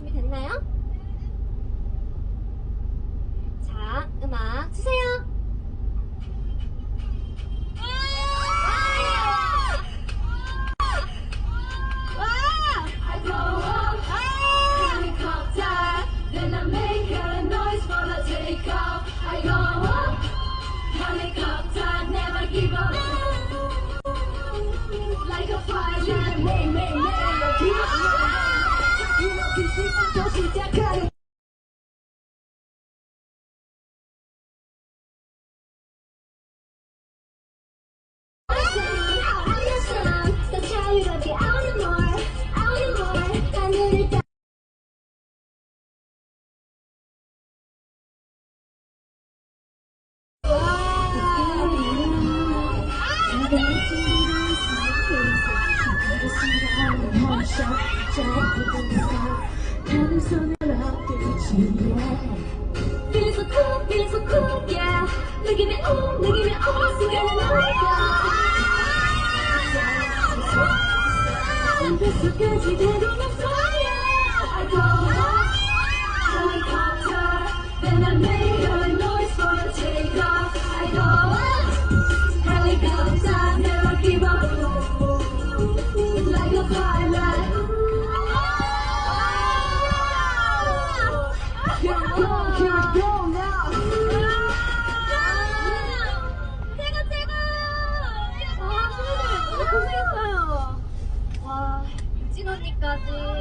준비됐나요? 자, 음악 주세요. Feel so cool, feel so cool, yeah. Look at me, oh, look at me, oh, 순간은 너야. 뱃속까지 내리면서 I go helicopter, then I make a noise for the takeoff. I go helicopter, never give up, like a pilot. Here we go now. 최고. 와, 유진 언니까지.